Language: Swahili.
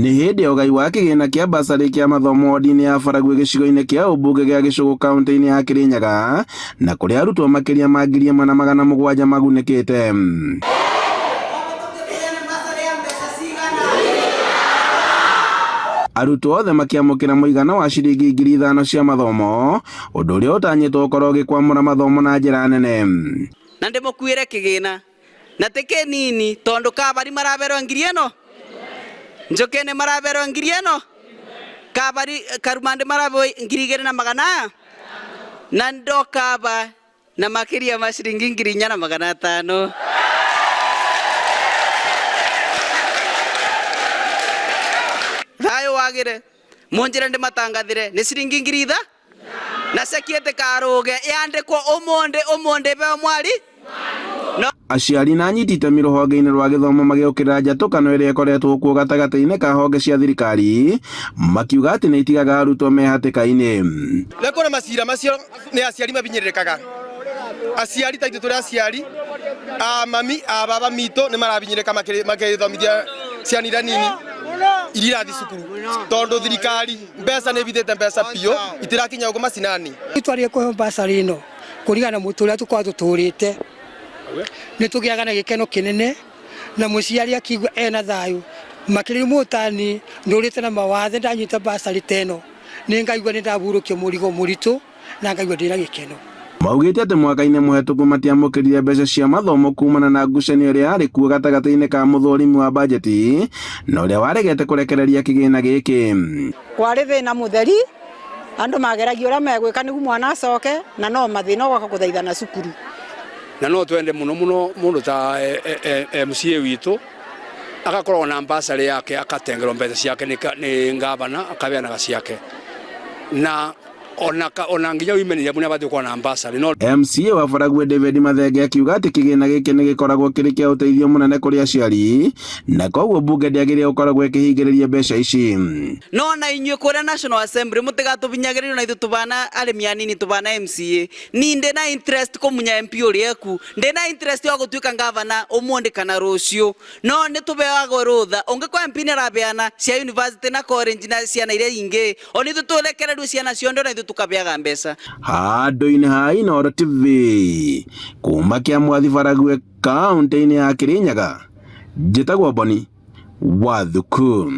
Nĩ hĩndĩ ya ũgai wa kĩgĩna kĩa basarĩ kĩa mathomo wodi-inĩ ya Baragwe gĩcigo-inĩ kĩa ũmbunge gĩa Gĩcũgũ kaunti-inĩ ya Kirinyaga, na kũrĩa arutwo makĩria ma 1,700 magunĩkĩte. Arutwo othe makĩamũkĩra mũigana wa ciringi 5,000 cia mathomo, ũndũ ũrĩa ũtanyĩtwo ũkorwo ũgĩkwamũra mathomo na njĩra nene. Na ndĩmũkuĩre kĩgĩna na tĩ kĩnini tondũ kabari maraberwo 1,000, Njũkĩ maraberwo 1,000, kabari Karumande maraberwo 2,200, na ndokaba na makĩria ma ciringi 4,500. Thayo wagire munjire ndimatangathire ni ciringi 3,000 na sekiete karuge yandikwo umunde be mwari no. Aciari na anyiti itemi rũhonge-inĩ rwa gĩthomo magĩũkĩrĩra njatũkano ĩrĩa ĩkoretwo kuo gatagatĩ-inĩ ka honge cia thirikari, makiuga atĩ nĩ itigaga arutwo me hatĩka-inĩ. Nĩkũrĩ macira macio nĩ aciari mabinyĩrĩrĩkaga. Aciari ta ithuĩ tũrĩ aciari, mami baba mitũ nĩ marabinyĩrĩka makĩthomithia ciana iria nini iria irathi cukuru, tondũ thirikari mbeca nĩ ĩbithĩte mbeca biũ itirakinya ũguo macinani. Itwarie kũhe basarĩ ĩno kũringana na mũtũrĩre tũkoragwo tũtũrĩte, nĩ tũgĩaga na gĩkeno kĩnene na mũciari akigua ena thayũ makĩria mũtani ndũrĩte na mawathe ndanyita basarĩ teno nĩ ngaigua nĩ ndaburũkio mũrigo mũritũ na ngaigua ndĩna gĩkeno. Maugĩte atĩ mwaka-inĩ mũhetũku matiamũkĩrire mbeca cia mathomo kumana na ngucanio ĩrĩa yarĩ kuo gatagatĩ-inĩ ka mũthũrimi wa bajeti na ũrĩa waregete kũrekereria kĩgĩna gĩkĩ. Kwarĩ thĩna mũtheri, andũ mageragia ũrĩa megwĩka nĩguo mwana acoke, na no mathĩna ũgoka gũthaithana cukuru. Na no twende mũno mũndũ ta MCA witũ agakorwo na basarĩ yake akatengerwo mbeca ciake nĩ ngavana akabeanaga ciake, na ona nginya wimenyithia mũnene abatiĩ gũkorwo na basarĩ. MCA wa Baragwe David Mathenge akiuga atĩ kĩgĩna gĩkĩ nĩ gĩkoragwo kĩrĩ kĩa ũteithio mũnene kũrĩ aciari, na koguo mbunge ndĩagĩrĩire gũkoragwo ĩkĩhingĩrĩria mbeca ici. No na inyuĩ kũrĩa National Assembly mũtigatũbinyagĩrĩrio na ithuĩ tũbana arĩmi anini tũbana MCA. Ni ndĩna interest kũmunya MP ũrĩa ku, ndĩna interest ya gũtuĩka ngavana ũmũthĩ kana rũciũ, no nĩ tũbeagwo rũtha ũngĩkorwo MP nĩ arabeana cia university na college na ciana iria ingĩ, o nĩ tũtũrekererio ciana ciondo na ithuĩ tukabeaga mbeca. Handũ-inĩ ha Inooro TV kuma Kĩamwathi Baragwe kaunti-inĩ ya Kirinyaga, njĩtagwo Boni Wathuku.